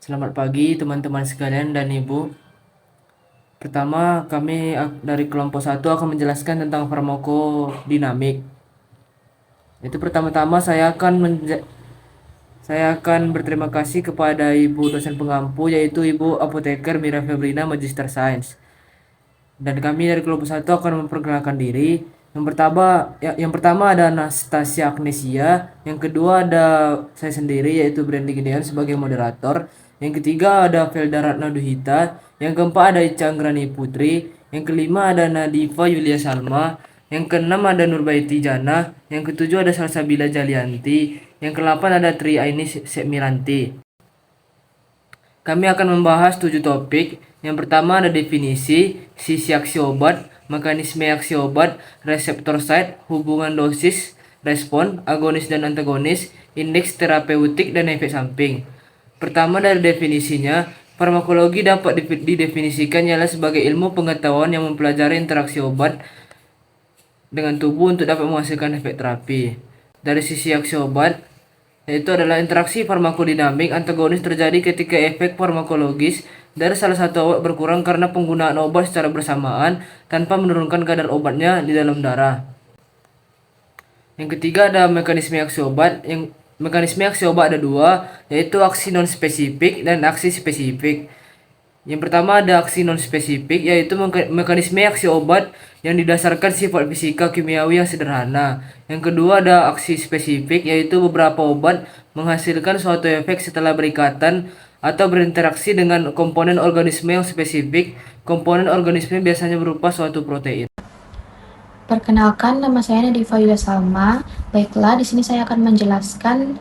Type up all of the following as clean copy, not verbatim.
Selamat pagi teman-teman sekalian dan Ibu. Pertama, kami dari kelompok 1 akan menjelaskan tentang farmakodinamik. Itu pertama-tama saya akan berterima kasih kepada Ibu dosen pengampu, yaitu Ibu Apoteker Mira Febrina Magister Sains. Dan kami dari kelompok 1 akan memperkenalkan diri. Yang pertama ada Anastasia Agnesia, yang kedua ada saya sendiri yaitu Brandy Gideon sebagai moderator. Yang ketiga ada Velda Ratna Duhita, yang keempat ada Ica Anggrani Putri, yang kelima ada Nadifa Yulia Salma, yang keenam ada Nurbaiti Jana, yang ketujuh ada Salsabila Jalianti, yang kedelapan ada Tri Aini Sekmiranti. Kami akan membahas 7 topik. Yang pertama ada definisi, sisi aksi obat, mekanisme aksi obat, reseptor site, hubungan dosis, respon, agonis dan antagonis, indeks terapeutik, dan efek samping. Pertama dari definisinya, farmakologi dapat didefinisikan ialah sebagai ilmu pengetahuan yang mempelajari interaksi obat dengan tubuh untuk dapat menghasilkan efek terapi. Dari sisi aksi obat, yaitu adalah interaksi farmakodinamik antagonis terjadi ketika efek farmakologis dari salah satu obat berkurang karena penggunaan obat secara bersamaan tanpa menurunkan kadar obatnya di dalam darah. Yang ketiga ada mekanisme aksi obat. Mekanisme aksi obat ada dua, yaitu aksi non-spesifik dan aksi spesifik. Yang pertama ada aksi non-spesifik, yaitu mekanisme aksi obat yang didasarkan sifat fisika kimiawi yang sederhana. Yang kedua ada aksi spesifik, yaitu beberapa obat menghasilkan suatu efek setelah berikatan atau berinteraksi dengan komponen organisme yang spesifik. Komponen organisme biasanya berupa suatu protein. Perkenalkan, nama saya Nadifa Yulia Salma. Baiklah, di sini saya akan menjelaskan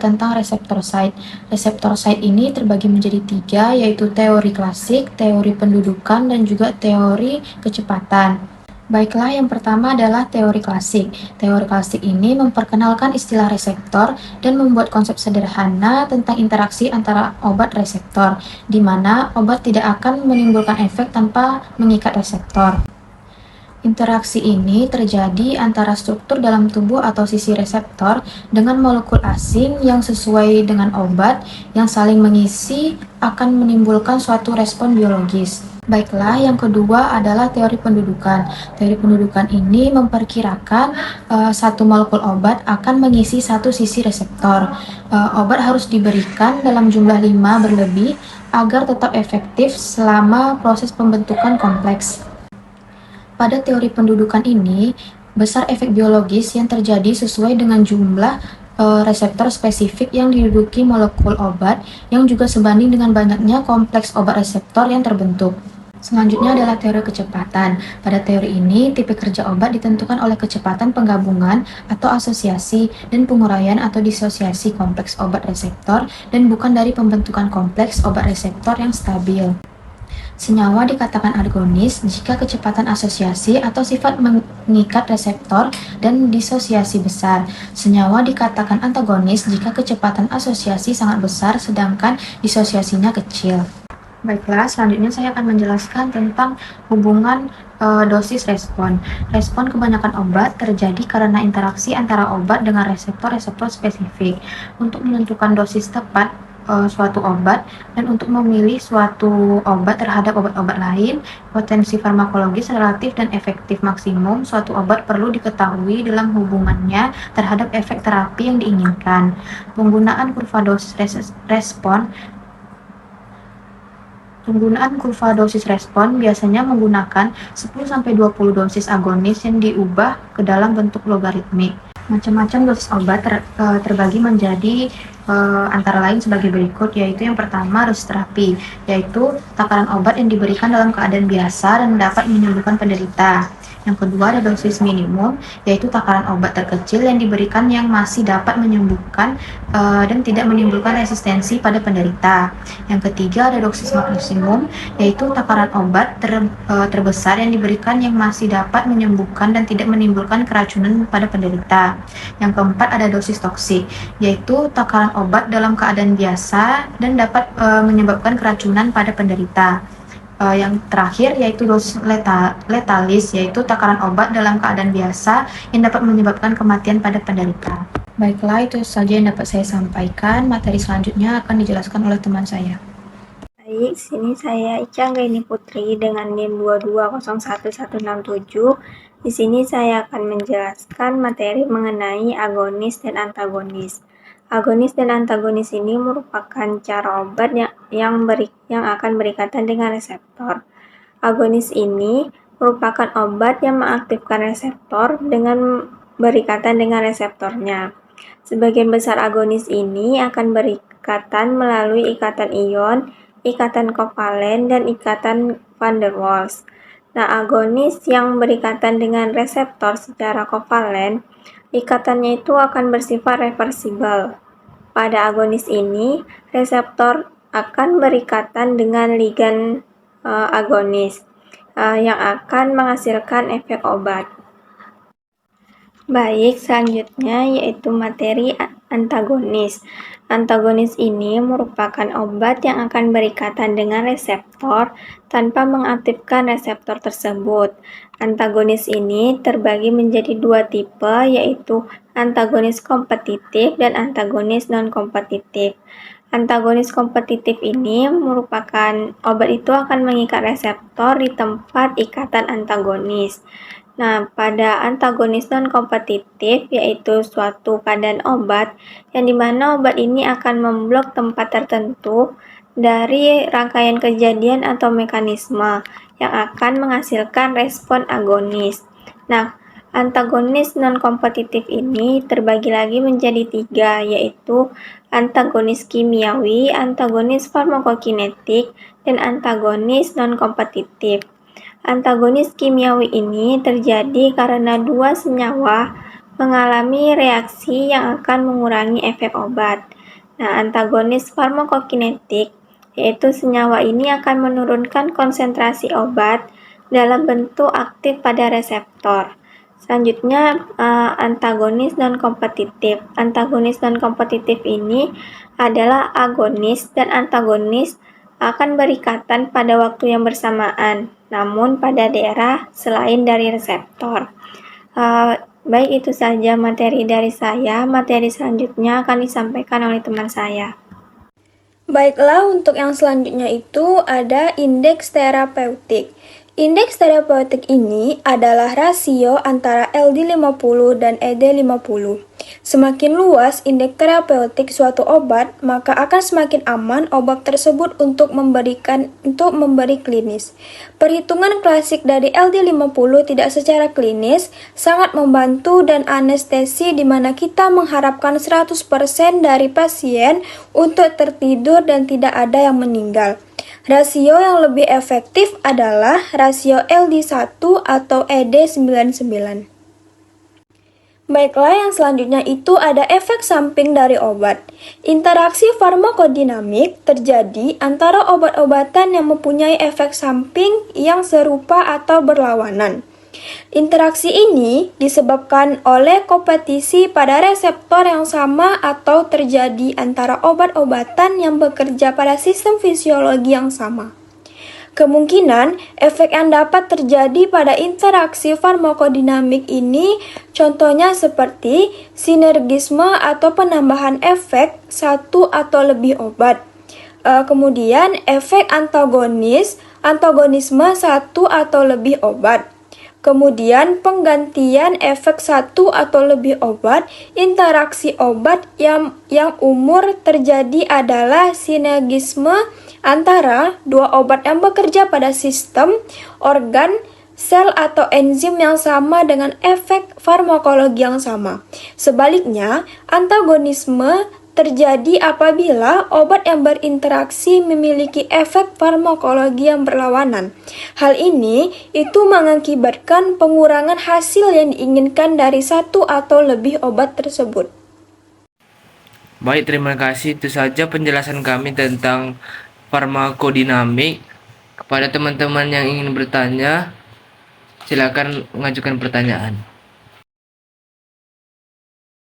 tentang reseptor site. Reseptor site ini terbagi menjadi 3, yaitu teori klasik, teori pendudukan, dan juga teori kecepatan. Baiklah, yang pertama adalah teori klasik. Teori klasik ini memperkenalkan istilah reseptor dan membuat konsep sederhana tentang interaksi antara obat reseptor, di mana obat tidak akan menimbulkan efek tanpa mengikat reseptor. Interaksi ini terjadi antara struktur dalam tubuh atau sisi reseptor dengan molekul asing yang sesuai dengan obat yang saling mengisi akan menimbulkan suatu respon biologis. Baiklah, yang kedua adalah teori pendudukan. Teori pendudukan ini memperkirakan satu molekul obat akan mengisi satu sisi reseptor. Obat harus diberikan dalam jumlah 5 berlebih agar tetap efektif selama proses pembentukan kompleks. Pada teori pendudukan ini, besar efek biologis yang terjadi sesuai dengan jumlah reseptor spesifik yang diduduki molekul obat yang juga sebanding dengan banyaknya kompleks obat reseptor yang terbentuk. Selanjutnya adalah teori kecepatan. Pada teori ini, tipe kerja obat ditentukan oleh kecepatan penggabungan atau asosiasi dan penguraian atau disosiasi kompleks obat reseptor dan bukan dari pembentukan kompleks obat reseptor yang stabil. Senyawa dikatakan agonis jika kecepatan asosiasi atau sifat mengikat reseptor dan disosiasi besar. Senyawa dikatakan antagonis jika kecepatan asosiasi sangat besar sedangkan disosiasinya kecil. Baiklah, selanjutnya saya akan menjelaskan tentang hubungan dosis respon. Respon kebanyakan obat terjadi karena interaksi antara obat dengan reseptor-reseptor spesifik. Untuk menentukan dosis tepat suatu obat dan untuk memilih suatu obat terhadap obat-obat lain, potensi farmakologis relatif dan efektif maksimum suatu obat perlu diketahui dalam hubungannya terhadap efek terapi yang diinginkan. Penggunaan kurva dosis respon biasanya menggunakan 10-20 dosis agonis yang diubah ke dalam bentuk logaritmik. Macam-macam dosis obat terbagi menjadi antara lain sebagai berikut, yaitu yang pertama dosis terapi, yaitu takaran obat yang diberikan dalam keadaan biasa dan dapat menyembuhkan penderita. Yang kedua ada dosis minimum, yaitu takaran obat terkecil yang diberikan yang masih dapat menyembuhkan dan tidak menimbulkan resistensi pada penderita. Yang ketiga ada dosis maksimum, yaitu takaran obat terbesar yang diberikan yang masih dapat menyembuhkan dan tidak menimbulkan keracunan pada penderita. Yang keempat ada dosis toksik, yaitu takaran obat dalam keadaan biasa dan dapat menyebabkan keracunan pada penderita. Yang terakhir yaitu dosis letalis, yaitu takaran obat dalam keadaan biasa yang dapat menyebabkan kematian pada penderita. Baiklah, itu saja yang dapat saya sampaikan. Materi selanjutnya akan dijelaskan oleh teman saya. Baik, sini saya Ica Anggraini Putri dengan NIM 2201167. Di sini saya akan menjelaskan materi mengenai agonis dan antagonis. Agonis dan antagonis ini merupakan cara obat yang akan berikatan dengan reseptor. Agonis ini merupakan obat yang mengaktifkan reseptor dengan berikatan dengan reseptornya. Sebagian besar agonis ini akan berikatan melalui ikatan ion, ikatan kovalen, dan ikatan van der Waals. Nah, agonis yang berikatan dengan reseptor secara kovalen, ikatannya itu akan bersifat reversibel. Pada agonis ini, reseptor akan berikatan dengan ligan agonis yang akan menghasilkan efek obat. Baik, selanjutnya yaitu materi antagonis. Antagonis ini merupakan obat yang akan berikatan dengan reseptor tanpa mengaktifkan reseptor tersebut. Antagonis ini terbagi menjadi dua tipe, yaitu antagonis kompetitif dan antagonis non-kompetitif. Antagonis kompetitif ini merupakan obat itu akan mengikat reseptor di tempat ikatan antagonis. Nah, pada antagonis non-kompetitif, yaitu suatu keadaan obat yang dimana obat ini akan memblok tempat tertentu dari rangkaian kejadian atau mekanisme yang akan menghasilkan respon agonis. Nah, antagonis non-kompetitif ini terbagi lagi menjadi tiga, yaitu antagonis kimiawi, antagonis farmakokinetik, dan antagonis non-kompetitif. Antagonis kimiawi ini terjadi karena dua senyawa mengalami reaksi yang akan mengurangi efek obat. Nah, antagonis farmakokinetik, yaitu senyawa ini akan menurunkan konsentrasi obat dalam bentuk aktif pada reseptor. Selanjutnya, antagonis non-kompetitif. Antagonis non-kompetitif ini adalah agonis dan antagonis akan berikatan pada waktu yang bersamaan, namun pada daerah selain dari reseptor. Baik, itu saja materi dari saya. Materi selanjutnya akan disampaikan oleh teman saya. Baiklah, untuk yang selanjutnya itu ada indeks terapeutik. Indeks terapeutik ini adalah rasio antara LD50 dan ED50. Semakin luas indeks terapeutik suatu obat, maka akan semakin aman obat tersebut untuk memberi klinis. Perhitungan klasik dari LD50 tidak secara klinis sangat membantu dan anestesi di mana kita mengharapkan 100% dari pasien untuk tertidur dan tidak ada yang meninggal. Rasio yang lebih efektif adalah rasio LD1 atau ED99. Baiklah, yang selanjutnya itu ada efek samping dari obat. Interaksi farmakodinamik terjadi antara obat-obatan yang mempunyai efek samping yang serupa atau berlawanan. Interaksi ini disebabkan oleh kompetisi pada reseptor yang sama atau terjadi antara obat-obatan yang bekerja pada sistem fisiologi yang sama. Kemungkinan efek yang dapat terjadi pada interaksi farmakodinamik ini contohnya seperti sinergisme atau penambahan efek satu atau lebih obat. Kemudian efek antagonisme satu atau lebih obat. Kemudian penggantian efek satu atau lebih obat, interaksi obat yang umur terjadi adalah sinergisme antara dua obat yang bekerja pada sistem, organ, sel atau enzim yang sama dengan efek farmakologi yang sama. Sebaliknya, antagonisme terjadi apabila obat yang berinteraksi memiliki efek farmakologi yang berlawanan. Hal ini itu mengakibatkan pengurangan hasil yang diinginkan dari satu atau lebih obat tersebut. Baik, terima kasih. Itu saja penjelasan kami tentang farmakodinamik. Kepada teman-teman yang ingin bertanya, silakan mengajukan pertanyaan.